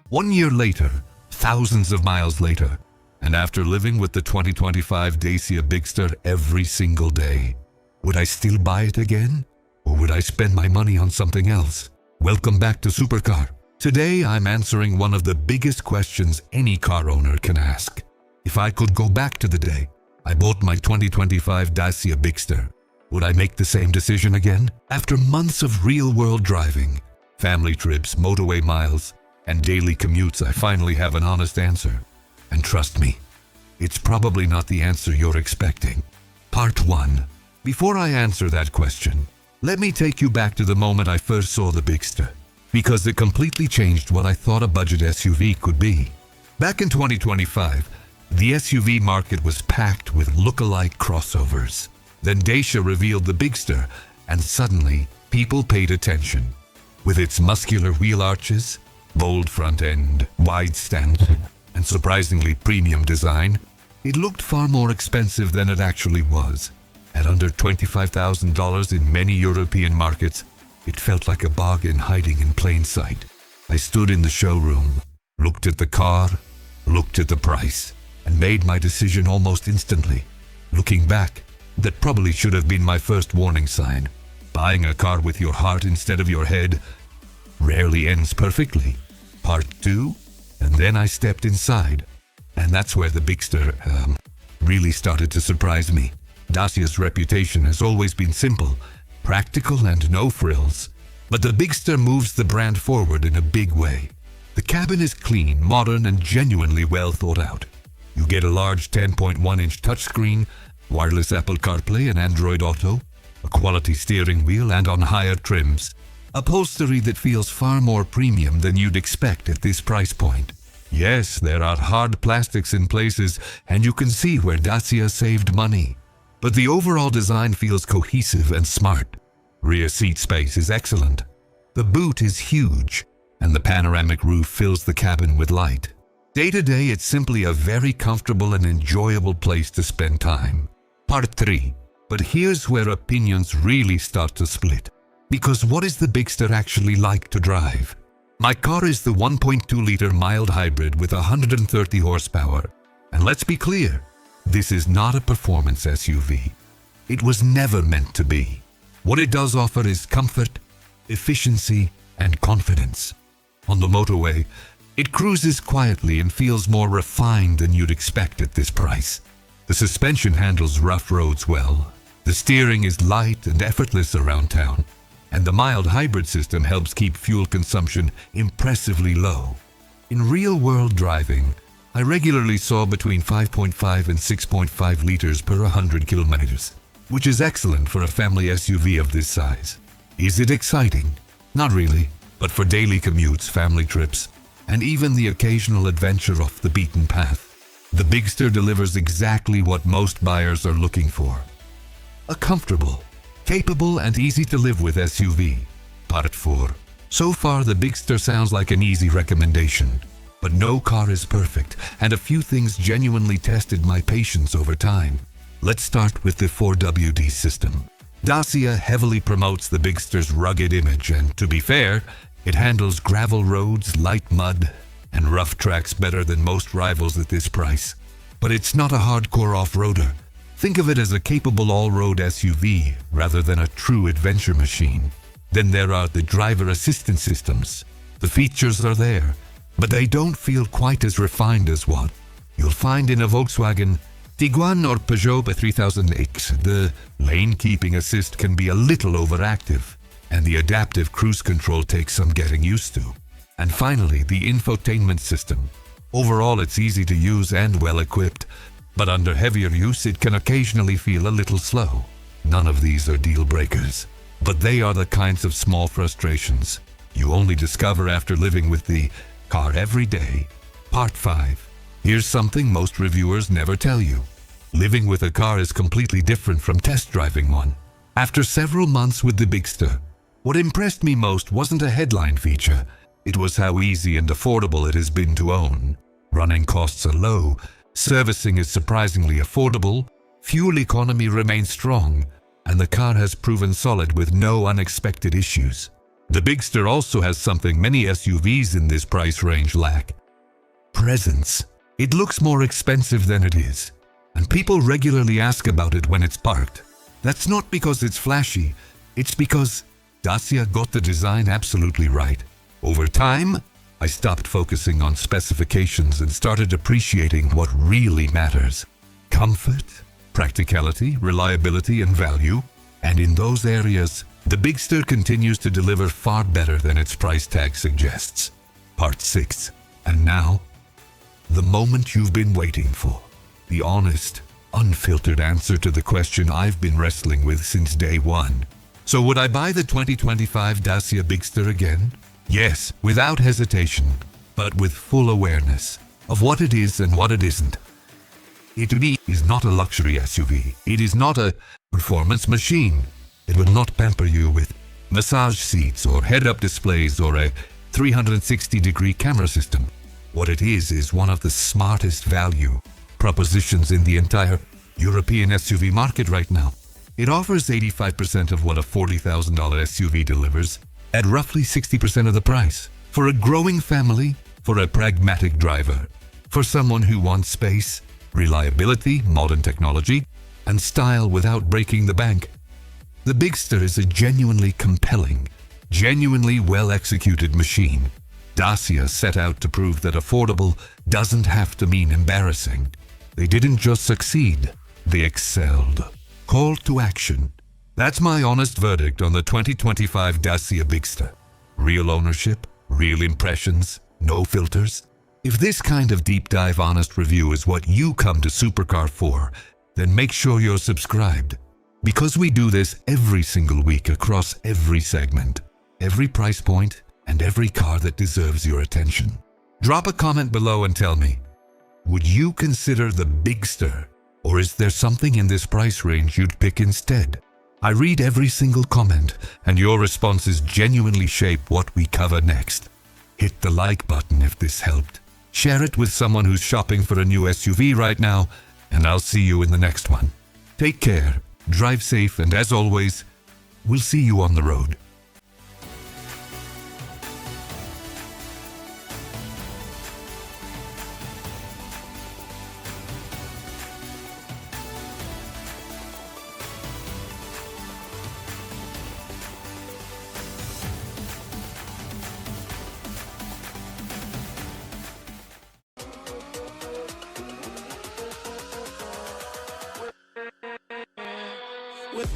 1 year later, thousands of miles later, and after living with the 2025 Dacia Bigster every single day, would I still buy it again? Or would I spend my money on something else? Welcome back to Supercar. Today I'm answering one of the biggest questions any car owner can ask. If I could go back to the day I bought my 2025 Dacia Bigster, would I make the same decision again? After months of real-world driving, family trips, motorway miles, and daily commutes, I finally have an honest answer. And trust me, it's probably not the answer you're expecting. Part 1. Before I answer that question, let me take you back to the moment I first saw the Bigster, because it completely changed what I thought a budget SUV could be. Back in 2025, the SUV market was packed with look-alike crossovers. Then Dacia revealed the Bigster, and suddenly, people paid attention. With its muscular wheel arches, bold front end, wide stance, and surprisingly premium design, it looked far more expensive than it actually was. At under $25,000 in many European markets, it felt like a bargain hiding in plain sight. I stood in the showroom, looked at the car, looked at the price, and made my decision almost instantly. Looking back, that probably should have been my first warning sign. Buying a car with your heart instead of your head rarely ends perfectly. Part 2, and then I stepped inside. And that's where the Bigster really started to surprise me. Dacia's reputation has always been simple, practical, and no frills. But the Bigster moves the brand forward in a big way. The cabin is clean, modern, and genuinely well thought out. You get a large 10.1-inch touchscreen, wireless Apple CarPlay and Android Auto, a quality steering wheel, and on higher trims, upholstery that feels far more premium than you'd expect at this price point. Yes, there are hard plastics in places, and you can see where Dacia saved money. But the overall design feels cohesive and smart. Rear seat space is excellent. The boot is huge, and the panoramic roof fills the cabin with light. Day to day, it's simply a very comfortable and enjoyable place to spend time. Part 3. But here's where opinions really start to split. Because what is the Bigster actually like to drive? My car is the 1.2-liter mild hybrid with 130 horsepower. And let's be clear, this is not a performance SUV. It was never meant to be. What it does offer is comfort, efficiency, and confidence. On the motorway, it cruises quietly and feels more refined than you'd expect at this price. The suspension handles rough roads well. The steering is light and effortless around town. And the mild hybrid system helps keep fuel consumption impressively low. In real-world driving, I regularly saw between 5.5 and 6.5 liters per 100 kilometers, which is excellent for a family SUV of this size. Is it exciting? Not really, but for daily commutes, family trips, and even the occasional adventure off the beaten path, the Bigster delivers exactly what most buyers are looking for. A comfortable, capable, and easy-to-live-with SUV. Part 4. So far, the Bigster sounds like an easy recommendation. But no car is perfect, and a few things genuinely tested my patience over time. Let's start with the 4WD system. Dacia heavily promotes the Bigster's rugged image, and to be fair, it handles gravel roads, light mud, and rough tracks better than most rivals at this price. But it's not a hardcore off-roader. Think of it as a capable all-road SUV rather than a true adventure machine. Then there are the driver assistance systems. The features are there, but they don't feel quite as refined as what you'll find in a Volkswagen Tiguan or Peugeot 3000X. The lane-keeping assist can be a little overactive, and the adaptive cruise control takes some getting used to. And finally, the infotainment system. Overall, it's easy to use and well-equipped, but under heavier use, it can occasionally feel a little slow. None of these are deal breakers, but they are the kinds of small frustrations you only discover after living with the car every day. Part 5. Here's something most reviewers never tell you. Living with a car is completely different from test driving one. After several months with the Bigster, what impressed me most wasn't a headline feature. It was how easy and affordable it has been to own. Running costs are low, servicing is surprisingly affordable, fuel economy remains strong, and the car has proven solid with no unexpected issues. The Bigster also has something many SUVs in this price range lack: presence. It looks more expensive than it is, and people regularly ask about it when it's parked. That's not because it's flashy, it's because Dacia got the design absolutely right. Over time, I stopped focusing on specifications and started appreciating what really matters: comfort, practicality, reliability, and value. And in those areas, the Bigster continues to deliver far better than its price tag suggests. Part 6. And now, the moment you've been waiting for. The honest, unfiltered answer to the question I've been wrestling with since day one. So would I buy the 2025 Dacia Bigster again? Yes, without hesitation, but with full awareness of what it is and what it isn't. It is not a luxury SUV. It is not a performance machine. It will not pamper you with massage seats or head-up displays or a 360-degree camera system. What it is one of the smartest value propositions in the entire European SUV market right now. It offers 85% of what a $40,000 SUV delivers at roughly 60% of the price. For a growing family, for a pragmatic driver, for someone who wants space, reliability, modern technology, and style without breaking the bank. The Bigster is a genuinely compelling, genuinely well-executed machine. Dacia set out to prove that affordable doesn't have to mean embarrassing. They didn't just succeed, they excelled. Call to action. That's my honest verdict on the 2025 Dacia Bigster. Real ownership, real impressions, no filters. If this kind of deep dive honest review is what you come to Supercar for, then make sure you're subscribed. Because we do this every single week across every segment, every price point, and every car that deserves your attention. Drop a comment below and tell me, would you consider the Bigster, or is there something in this price range you'd pick instead? I read every single comment, and your responses genuinely shape what we cover next. Hit the like button if this helped. Share it with someone who's shopping for a new SUV right now, and I'll see you in the next one. Take care, drive safe, and as always, we'll see you on the road. With